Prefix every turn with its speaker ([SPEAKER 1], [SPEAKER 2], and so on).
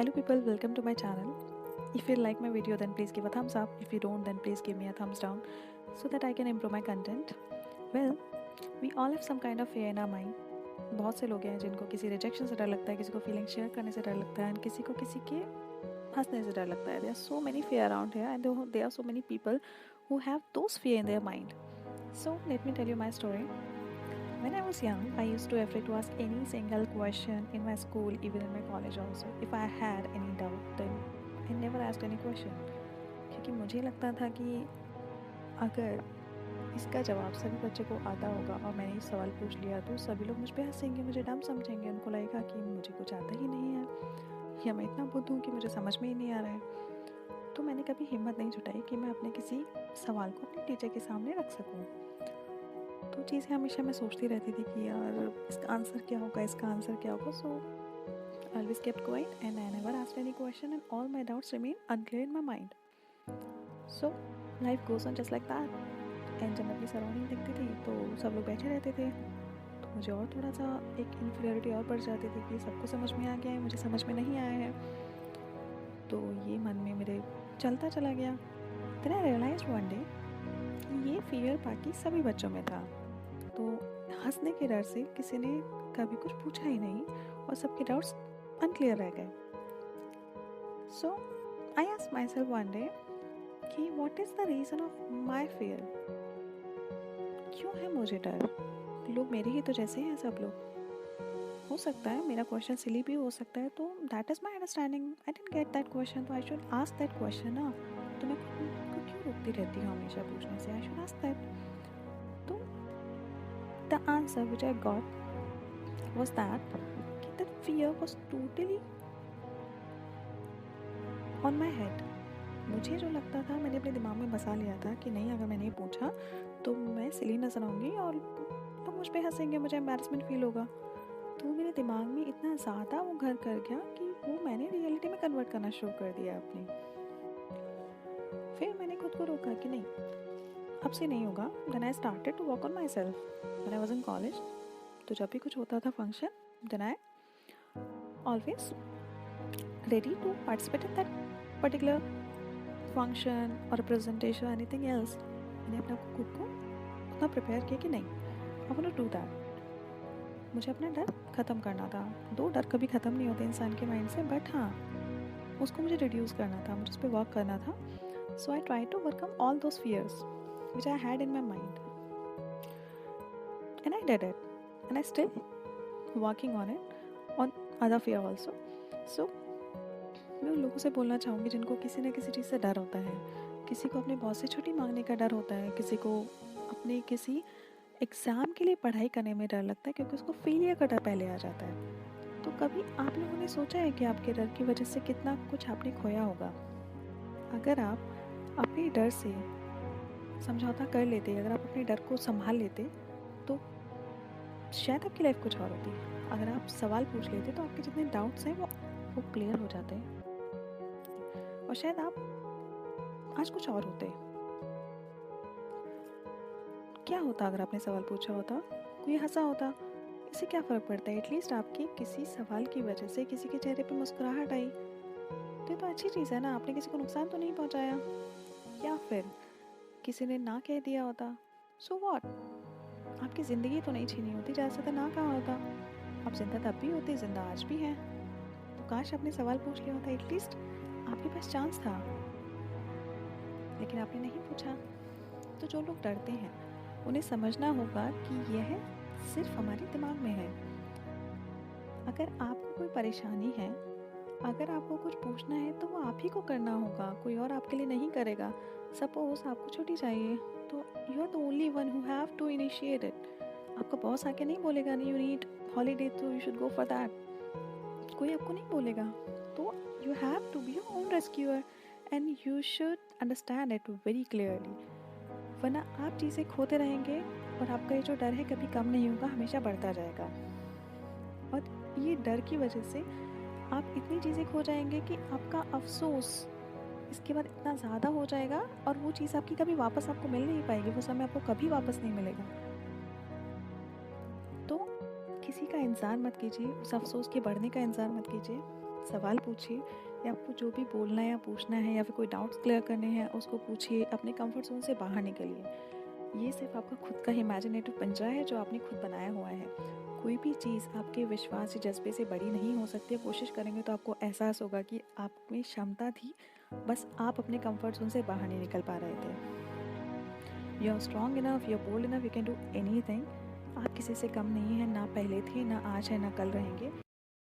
[SPEAKER 1] Hello people, welcome to my channel. If you like my video then please give a thumbs up. If you don't then please give me a thumbs down so that I can improve my content. Well, we all have some kind of fear in our mind. बहुत से लोग हैं जिनको किसी rejection से डर लगता है, किसी को फीलिंग शेयर करने से डर लगता है, किसी को किसी के हंसने से डर लगता है. There are so many fear around here and there are so many people who have those fear in their mind. So let me tell you my story. When I was young, I used to afraid to ask any single question in my school, even in my college also. If I had any doubt, then I never asked any question. क्योंकि मुझे लगता था कि अगर इसका जवाब सभी बच्चे को आता होगा और मैंने इस सवाल पूछ लिया तो सभी लोग मुझ पे हंसेंगे, मुझे डम समझेंगे, उनको लगेगा कि मुझे कुछ आता ही नहीं है या मैं इतना बुद्ध हूँ कि मुझे समझ में ही नहीं आ रहा है. तो मैंने कभी हिम्मत नहीं जुटाई कि मैं अपने किसी सवाल को अपने टीचर के सामने रख सकूँ. तो चीज़ें हमेशा मैं सोचती रहती थी कि यार इसका आंसर क्या होगा, इसका आंसर क्या होगा. सो I always kept quiet and I never asked any question and all my doubts remained unclear in my mind. So life goes on just like that. And जब मैं अपनी सराउंडिंग देखती थी तो सब लोग बैठे रहते थे तो मुझे और थोड़ा सा एक इन्फीरियरिटी और बढ़ जाती थी कि सबको समझ में आ गया है, मुझे समझ में नहीं आया है. तो ये मन में मेरे चलता चला गया. Then I realized one day कि ये फियर बाकी सभी बच्चों में था. तो हंसने के डर से किसी ने कभी कुछ पूछा ही नहीं और सबके डाउट्स अनक्लियर रह गए. So I asked myself one day कि what is the reason of my fear. क्यों है मुझे डर? लोग मेरे ही तो जैसे हैं सब लोग. हो सकता है मेरा क्वेश्चन सिली भी हो सकता है, तो that is my understanding. I didn't get that question तो I should ask that question ना. तो मैं खुद को क्यों रोकती रहती हूँ हमेशा पूछने से? आई शुड आस्क दैट. तो the answer which I got was that the fear was totally on my head. मुझे जो लगता था मैंने अपने दिमाग में बसा लिया था कि नहीं, अगर मैंने ये पूछा तो मैं सिली नजर आऊँगी और लोग मुझ पे हंसेंगे, मुझे एम्बैरसमेंट फील होगा. तो मेरे दिमाग में इतना ज़्यादा वो घर कर गया कि वो मैंने रियलिटी में कन्वर्ट करना शुरू कर दिया अपनी. फिर मैंने खुद को रोका कि नहीं, अब से नहीं होगा. Then I started to work on myself. When I was in college, तो जब भी कुछ होता था function, then I always ready to participate in that particular function or a presentation or anything else. मैंने अपने खुद को उतना प्रिपेयर किया कि नहीं, I want to do that. मुझे अपना डर ख़त्म करना था. दो डर कभी ख़त्म नहीं होते इंसान के माइंड से, बट हाँ उसको मुझे रिड्यूस करना था, मुझे उस पर वर्क करना था. So I tried to overcome all those fears which I had in my mind. And I did it. And I still working on it, on other fear also. So मैं उन लोगों से बोलना चाहूँगी जिनको किसी न किसी चीज़ से डर होता है. किसी को अपने बॉस से छुट्टी मांगने का डर होता है, किसी को अपने किसी एग्ज़ाम के लिए पढ़ाई करने में डर लगता है क्योंकि उसको फेलियर का डर पहले आ जाता है. तो कभी आप लोगों ने सोचा है कि आपके डर की वजह से कितना कुछ आपने खोया होगा? अगर आप अपने डर से समझौता कर लेते, अगर आप अपने डर को संभाल लेते तो शायद आपकी लाइफ कुछ और होती. अगर आप सवाल पूछ लेते तो आपके जितने डाउट्स हैं वो क्लियर हो जाते और शायद आप आज कुछ और होते. क्या होता अगर आपने सवाल पूछा होता? कोई हंसा होता, इससे क्या फ़र्क पड़ता है? एटलीस्ट आपके किसी सवाल की वजह से किसी के चेहरे पे मुस्कुराहट आई तो अच्छी चीज़ है ना. आपने किसी को नुकसान तो नहीं पहुंचाया. या फिर किसी ने ना कह दिया होता, सो व्हाट, आपकी ज़िंदगी तो नहीं छीनी होती. जैसे तो ना कहा होता, आप जिंदा तब भी होते, जिंदा आज भी हैं. तो काश आपने सवाल पूछ लिया होता, एटलीस्ट आपके पास चांस था, लेकिन आपने नहीं पूछा. तो जो लोग डरते हैं उन्हें समझना होगा कि यह सिर्फ हमारे दिमाग में है. अगर आपको कोई परेशानी है, अगर आपको कुछ पूछना है तो वो आप ही को करना होगा, कोई और आपके लिए नहीं करेगा. सपोज आपको छुट्टी चाहिए तो you are the only one who have to initiate it. आपका बॉस आके नहीं बोलेगा नहीं यू नीड हॉलीडे तो you should go for that. कोई आपको नहीं बोलेगा. तो you have to be your own rescuer and you should understand it very clearly. वरना आप चीज़ें खोते रहेंगे और आपका ये जो डर है कभी कम नहीं होगा, हमेशा बढ़ता जाएगा. और ये डर की वजह से आप इतनी चीज़ें खो जाएंगे कि आपका अफसोस इसके बाद इतना ज़्यादा हो जाएगा और वो चीज़ आपकी कभी वापस आपको मिल नहीं पाएगी. वो समय आपको कभी वापस नहीं मिलेगा. तो किसी का इंतज़ार मत कीजिए, उस अफसोस के बढ़ने का इंतज़ार मत कीजिए. सवाल पूछिए, या आपको जो भी बोलना है या पूछना है या फिर कोई डाउट्स क्लियर करने हैं उसको पूछिए। अपने कंफर्ट जोन से बाहर निकलिए। ये सिर्फ आपका खुद का इमेजिनेटिव पिंजरा है जो आपने खुद बनाया हुआ है। कोई भी चीज़ आपके विश्वास या जज्बे से बड़ी नहीं हो सकती। कोशिश करेंगे तो आपको एहसास होगा कि आप में क्षमता थी, बस आप अपने कंफर्ट जोन से बाहर नहीं निकल पा रहे थे। You are strong enough, you are bold enough, you can do anything. आप किसी से कम नहीं हैं, ना पहले थे, ना आज है, ना कल रहेंगे।